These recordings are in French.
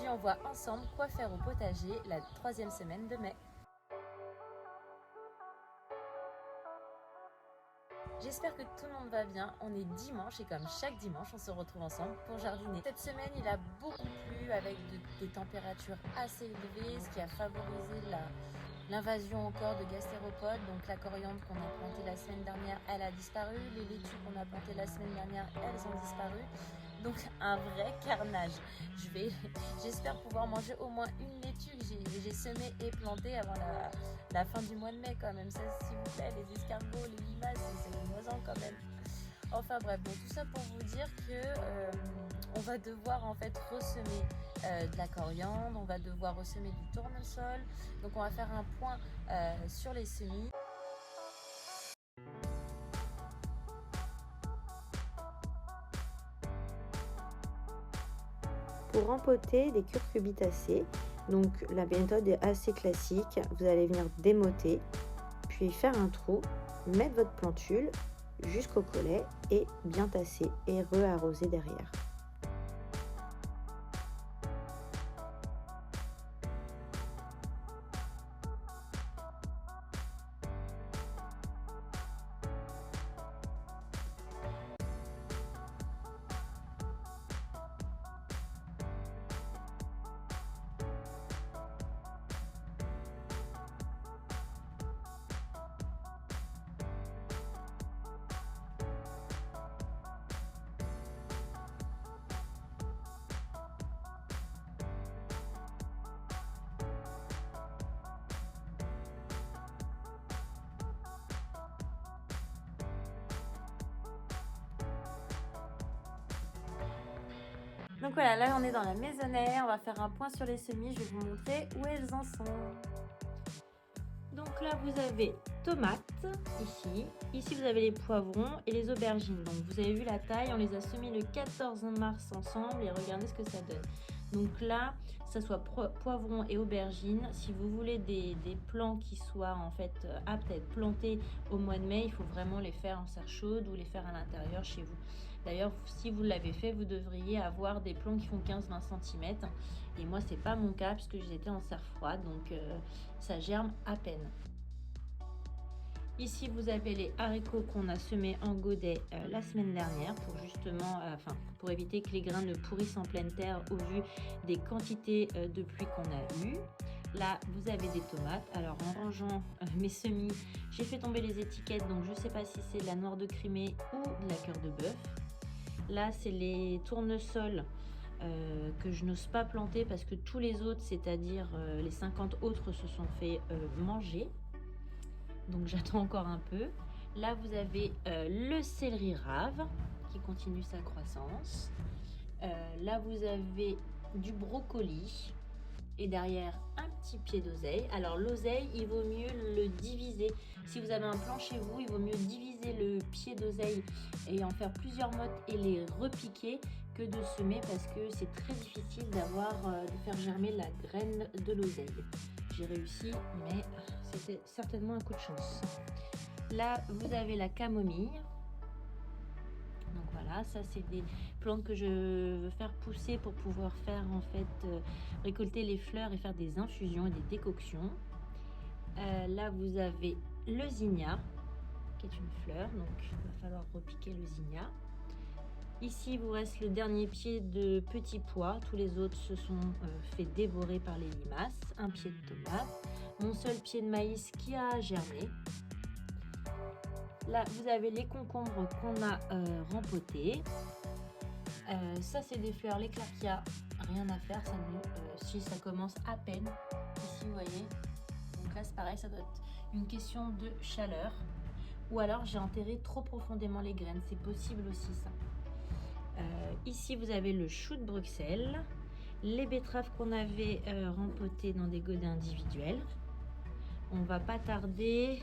Aujourd'hui, on voit ensemble quoi faire au potager la 3e semaine de mai. J'espère que tout le monde va bien. On est dimanche et comme chaque dimanche, on se retrouve ensemble pour jardiner. Cette semaine, il a beaucoup plu avec des températures assez élevées, ce qui a favorisé l'invasion encore de gastéropodes. Donc la coriandre qu'on a plantée la semaine dernière, elle a disparu. Les laitues qu'on a plantées la semaine dernière, elles ont disparu. Donc un vrai carnage. J'espère pouvoir manger au moins une laitue que j'ai semée et plantée avant la fin du mois de mai quand même. Ça, s'il vous plaît, les escargots, les limaces, c'est moisant quand même. Enfin bref, bon, tout ça pour vous dire que on va devoir en fait ressemer de la coriandre, on va devoir ressemer du tournesol. Donc on va faire un point sur les semis. Pour rempoter des cucurbitacées, donc la méthode est assez classique. Vous allez venir démoter, puis faire un trou, mettre votre plantule jusqu'au collet et bien tasser et re-arroser derrière. Donc voilà, là on est dans la maisonnette, on va faire un point sur les semis, je vais vous montrer où elles en sont. Donc là vous avez tomates, ici vous avez les poivrons et les aubergines. Donc vous avez vu la taille, on les a semés le 14 mars ensemble et regardez ce que ça donne. Donc là, ça soit poivrons et aubergines, si vous voulez des plants qui soient en fait aptes à être plantés au mois de mai, il faut vraiment les faire en serre chaude ou les faire à l'intérieur chez vous. D'ailleurs, si vous l'avez fait, vous devriez avoir des plants qui font 15-20 cm. Et moi, c'est pas mon cas puisque j'étais en serre froide, donc ça germe à peine. Ici, vous avez les haricots qu'on a semés en godet la semaine dernière pour justement, pour éviter que les grains ne pourrissent en pleine terre au vu des quantités de pluie qu'on a eues. Là, vous avez des tomates. Alors, en rangeant mes semis, j'ai fait tomber les étiquettes, donc je ne sais pas si c'est de la noire de Crimée ou de la cœur de bœuf. Là, c'est les tournesols que je n'ose pas planter parce que tous les autres, c'est-à-dire les 50 autres, se sont fait manger. Donc j'attends encore un peu. Là vous avez le céleri rave qui continue sa croissance. Là vous avez du brocoli et derrière un petit pied d'oseille. Alors l'oseille, il vaut mieux le diviser. Si vous avez un plan chez vous, il vaut mieux diviser le pied d'oseille et en faire plusieurs mottes et les repiquer que de semer parce que c'est très difficile de faire germer la graine de l'oseille. J'ai réussi, mais c'était certainement un coup de chance. Là, vous avez la camomille. Donc voilà, ça c'est des plantes que je veux faire pousser pour pouvoir faire en fait récolter les fleurs et faire des infusions et des décoctions. Là, vous avez le zinnia, qui est une fleur, donc il va falloir repiquer le zinnia. Ici, il vous reste le dernier pied de petits pois. Tous les autres se sont fait dévorer par les limaces. Un pied de tomate. Mon seul pied de maïs qui a germé. Là, vous avez les concombres qu'on a rempotés. Ça, c'est des fleurs, les clarkia. Rien à faire, si ça commence à peine. Ici, vous voyez. Donc là, c'est pareil, ça doit être une question de chaleur. Ou alors, j'ai enterré trop profondément les graines. C'est possible aussi, ça. Ici, vous avez le chou de Bruxelles, les betteraves qu'on avait rempotées dans des godets individuels. On va pas tarder,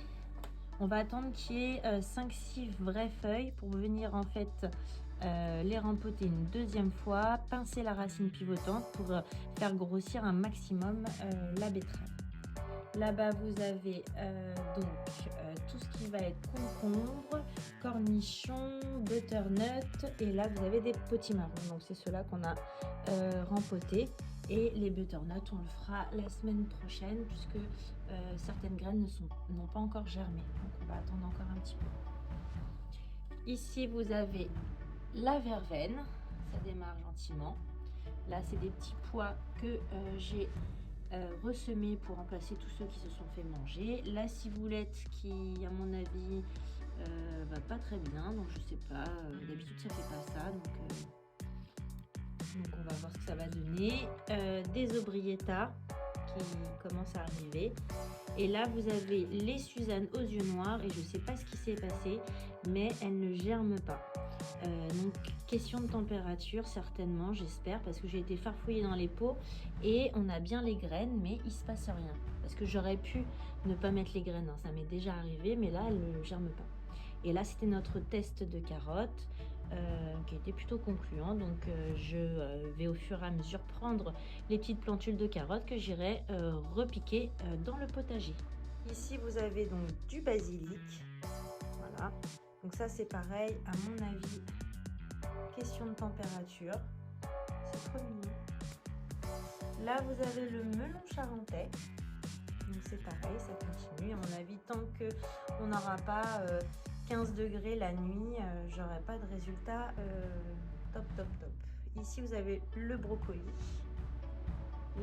on va attendre qu'il y ait 5-6 vraies feuilles pour venir en fait les rempoter une deuxième fois, pincer la racine pivotante pour faire grossir un maximum la betterave. Là-bas, vous avez tout ce qui va être concombre, cornichons, butternut. Et là, vous avez des potimarrons. Donc, c'est ceux-là qu'on a rempotés. Et les butternuts, on le fera la semaine prochaine puisque certaines graines n'ont pas encore germé. Donc on va attendre encore un petit peu. Ici, vous avez la verveine. Ça démarre gentiment. Là, c'est des petits pois que j'ai ressemés pour remplacer tous ceux qui se sont fait manger. La ciboulette qui, à mon avis, va pas très bien. Donc je sais pas, d'habitude ça fait pas ça. Donc on va voir ce que ça va donner. Des obrietta qui commencent à arriver. Et là, vous avez les Suzanne aux yeux noirs. Et je ne sais pas ce qui s'est passé, mais elles ne germent pas. Donc, question de température, certainement, j'espère, parce que j'ai été farfouillée dans les pots. Et on a bien les graines, mais il ne se passe rien. Parce que j'aurais pu ne pas mettre les graines. Hein, ça m'est déjà arrivé, mais là, elles ne germent pas. Et là, c'était notre test de carottes. Qui était plutôt concluant, donc je vais au fur et à mesure prendre les petites plantules de carottes que j'irai repiquer dans le potager. Ici vous avez donc du basilic, voilà, donc ça c'est pareil, à mon avis, question de température, c'est trop mignon. Là vous avez le melon charentais, donc c'est pareil, ça continue, à mon avis, tant qu'on n'aura pas 15 degrés la nuit, j'aurai pas de résultat top. Ici vous avez le brocoli,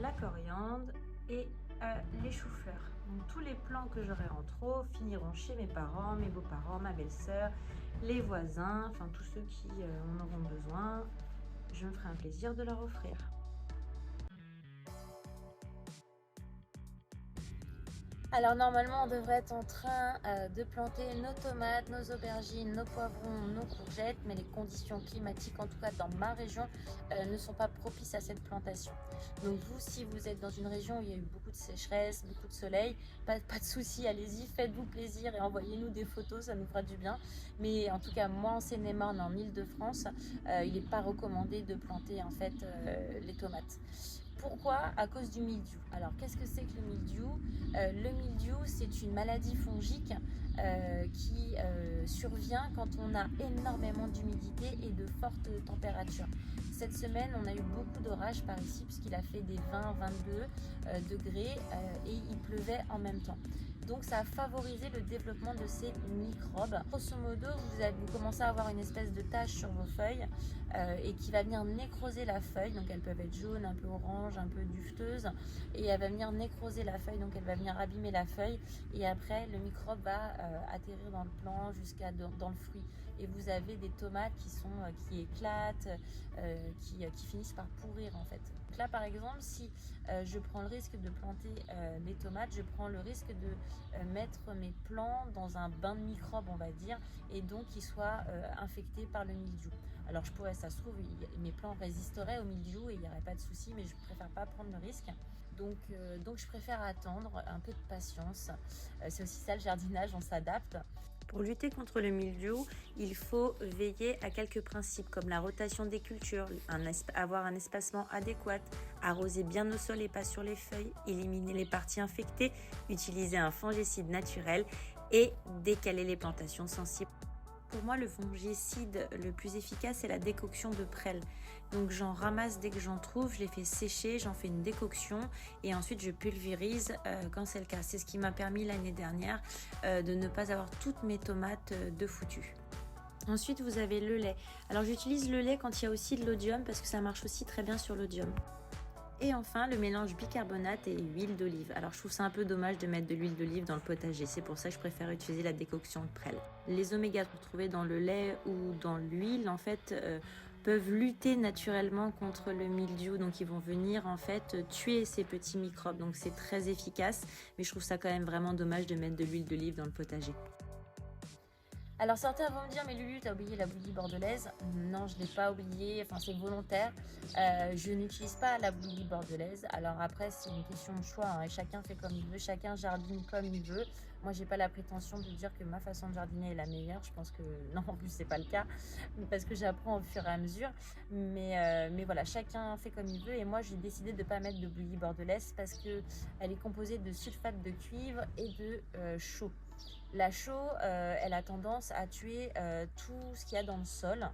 la coriandre et les choux-fleurs. Donc tous les plants que j'aurai en trop finiront chez mes parents, mes beaux-parents, ma belle-sœur, les voisins, enfin tous ceux qui en auront besoin. Je me ferai un plaisir de leur offrir. Alors normalement on devrait être en train de planter nos tomates, nos aubergines, nos poivrons, nos courgettes, mais les conditions climatiques, en tout cas dans ma région, ne sont pas propices à cette plantation. Donc vous, si vous êtes dans une région où il y a eu beaucoup de sécheresse, beaucoup de soleil, pas de souci, allez-y, faites-vous plaisir et envoyez-nous des photos, ça nous fera du bien. Mais en tout cas moi en Seine-et-Marne, en Île-de-France, il n'est pas recommandé de planter en fait les tomates. Pourquoi? À cause du mildiou. Alors qu'est-ce que c'est que le mildiou? Le mildiou, c'est une maladie fongique qui survient quand on a énormément d'humidité et de fortes températures. Cette semaine, on a eu beaucoup d'orages par ici puisqu'il a fait des 20-22 degrés et il pleuvait en même temps. Donc ça a favorisé le développement de ces microbes. Grosso modo, vous commencez à avoir une espèce de tache sur vos feuilles et qui va venir nécroser la feuille. Donc elles peuvent être jaunes, un peu orange, un peu dufteuses. Et elle va venir nécroser la feuille, donc elle va venir abîmer la feuille. Et après, le microbe va atterrir dans le plant jusqu'à dans le fruit. Et vous avez des tomates qui éclatent, qui finissent par pourrir en fait. Donc là par exemple, si je prends le risque de planter les tomates, je prends le risque de mettre mes plants dans un bain de microbes on va dire, et donc qu'ils soient infectés par le mildiou. Alors je pourrais, ça se trouve, mes plants résisteraient au mildiou et il n'y aurait pas de souci, mais je préfère pas prendre le risque. Donc je préfère attendre, un peu de patience. C'est aussi ça le jardinage, on s'adapte. Pour lutter contre le mildiou, il faut veiller à quelques principes comme la rotation des cultures, avoir un espacement adéquat, arroser bien au sol et pas sur les feuilles, éliminer les parties infectées, utiliser un fongicide naturel et décaler les plantations sensibles. Pour moi, le fongicide le plus efficace, c'est la décoction de prêle. Donc j'en ramasse dès que j'en trouve, je les fais sécher, j'en fais une décoction et ensuite je pulvérise quand c'est le cas. C'est ce qui m'a permis l'année dernière de ne pas avoir toutes mes tomates de foutues. Ensuite, vous avez le lait. Alors j'utilise le lait quand il y a aussi de l'odium parce que ça marche aussi très bien sur l'odium. Et enfin, le mélange bicarbonate et huile d'olive. Alors, je trouve ça un peu dommage de mettre de l'huile d'olive dans le potager. C'est pour ça que je préfère utiliser la décoction de prêle. Les oméga retrouvés dans le lait ou dans l'huile, en fait, peuvent lutter naturellement contre le mildiou. Donc, ils vont venir, en fait, tuer ces petits microbes. Donc, c'est très efficace. Mais je trouve ça quand même vraiment dommage de mettre de l'huile d'olive dans le potager. Alors certains vont me dire, mais Lulu, t'as oublié la bouillie bordelaise. Non, je ne l'ai pas oubliée, enfin c'est volontaire. Je n'utilise pas la bouillie bordelaise. Alors après, c'est une question de choix, hein, et chacun fait comme il veut, chacun jardine comme il veut. Moi, j'ai pas la prétention de dire que ma façon de jardiner est la meilleure. Je pense que non, en plus, c'est pas le cas, parce que j'apprends au fur et à mesure. Mais voilà, chacun fait comme il veut. Et moi, j'ai décidé de ne pas mettre de bouillie bordelaise parce qu'elle est composée de sulfate de cuivre et de chaux. La chaux, elle a tendance à tuer tout ce qu'il y a dans le sol.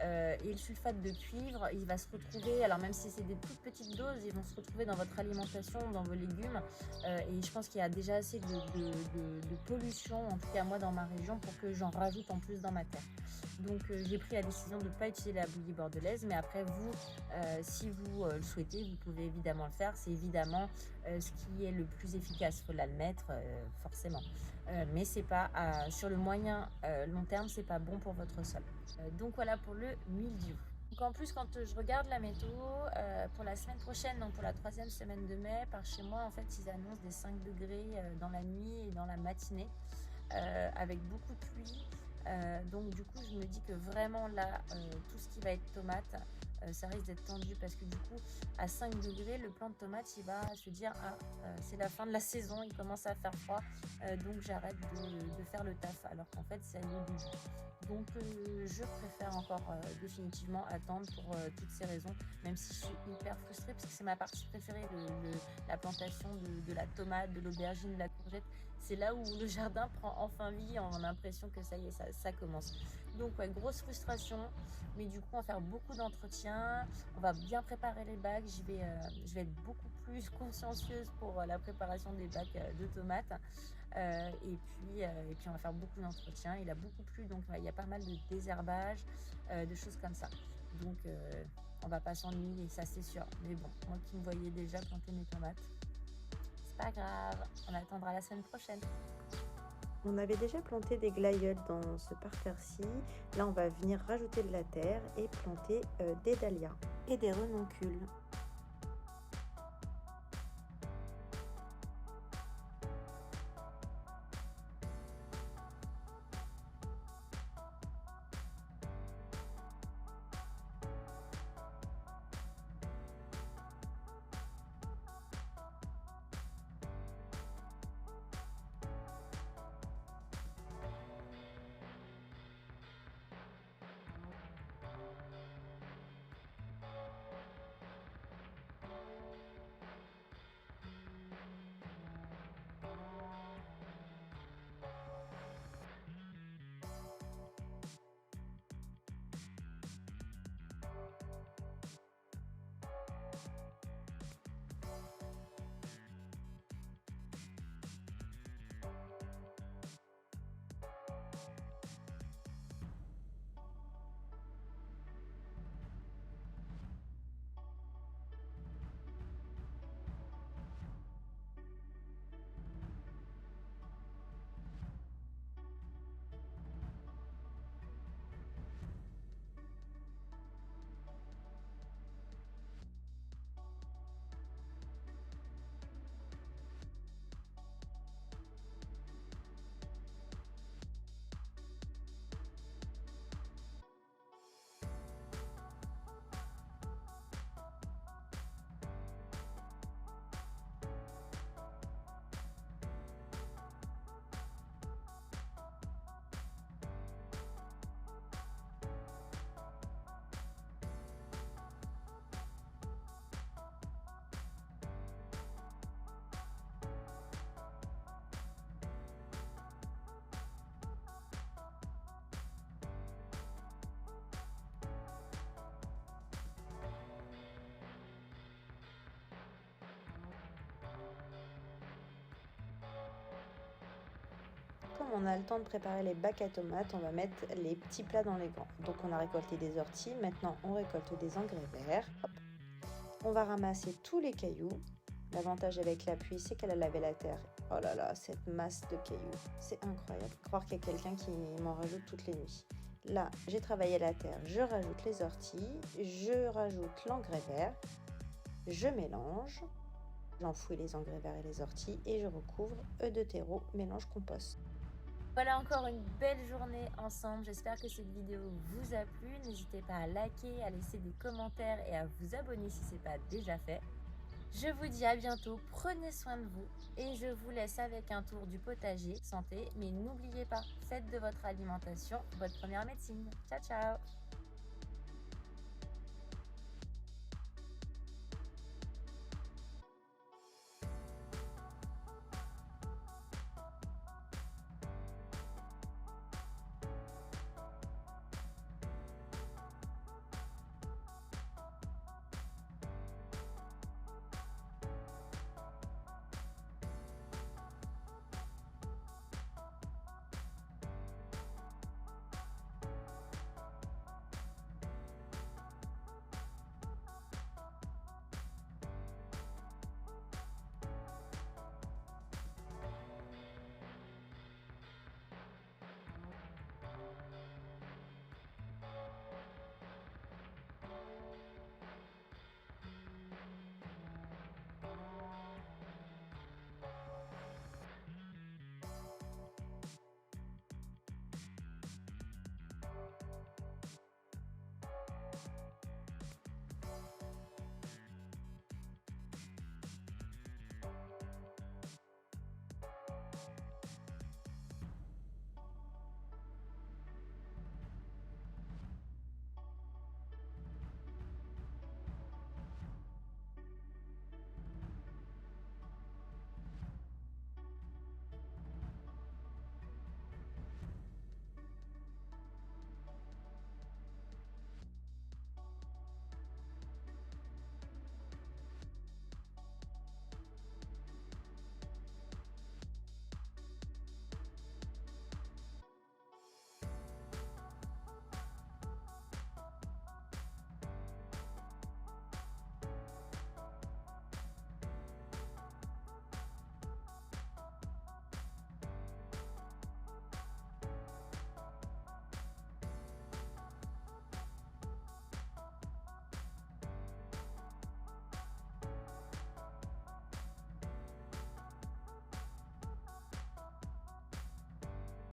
et le sulfate de cuivre, il va se retrouver, alors même si c'est des toutes petites doses, ils vont se retrouver dans votre alimentation, dans vos légumes. Et je pense qu'il y a déjà assez de pollution, en tout cas moi dans ma région, pour que j'en rajoute en plus dans ma terre. Donc j'ai pris la décision de ne pas utiliser la bouillie bordelaise, mais après vous, si vous le souhaitez, vous pouvez évidemment le faire. C'est évidemment ce qui est le plus efficace, il faut l'admettre, forcément. Mais c'est pas sur le moyen long terme, c'est pas bon pour votre sol. Donc voilà pour le mildiou. Donc en plus, quand je regarde la météo pour la semaine prochaine, donc pour la 3e semaine de mai, par chez moi, en fait, ils annoncent des 5 degrés dans la nuit et dans la matinée, avec beaucoup de pluie. Donc du coup, je me dis que vraiment là, tout ce qui va être tomate, ça risque d'être tendu parce que du coup, à 5 degrés, le plant de tomate, il va se dire c'est la fin de la saison, il commence à faire froid, donc j'arrête de faire le taf, alors qu'en fait, c'est le début. Donc je préfère encore définitivement attendre pour toutes ces raisons, même si je suis hyper frustrée parce que c'est ma partie préférée, la plantation de la tomate, de l'aubergine, de la courgette. C'est là où le jardin prend enfin vie, on a l'impression que ça y est, ça commence. Donc ouais, grosse frustration, mais du coup on va faire beaucoup d'entretiens, on va bien préparer les bacs, je vais être beaucoup plus consciencieuse pour la préparation des bacs de tomates. Et puis on va faire beaucoup d'entretiens. Il a beaucoup plu, donc il y a pas mal de désherbage, de choses comme ça. Donc on va pas s'ennuyer, ça c'est sûr. Mais bon, moi qui me voyais déjà planter mes tomates, c'est pas grave, on attendra la semaine prochaine. On avait déjà planté des glaïeuls dans ce parterre-ci. Là, on va venir rajouter de la terre et planter des dahlias et des renoncules. Comme on a le temps de préparer les bacs à tomates, on va mettre les petits plats dans les grands. Donc on a récolté des orties, maintenant on récolte des engrais verts. Hop. On va ramasser tous les cailloux. L'avantage avec la pluie, c'est qu'elle a lavé la terre. Oh là là, cette masse de cailloux, c'est incroyable. Croire qu'il y a quelqu'un qui m'en rajoute toutes les nuits. Là, j'ai travaillé la terre, je rajoute les orties, je rajoute l'engrais vert, je mélange, j'enfouis les engrais verts et les orties et je recouvre de terreau mélange compost. Voilà encore une belle journée ensemble, j'espère que cette vidéo vous a plu. N'hésitez pas à liker, à laisser des commentaires et à vous abonner si ce n'est pas déjà fait. Je vous dis à bientôt, prenez soin de vous et je vous laisse avec un tour du potager santé. Mais n'oubliez pas, faites de votre alimentation votre première médecine. Ciao ciao!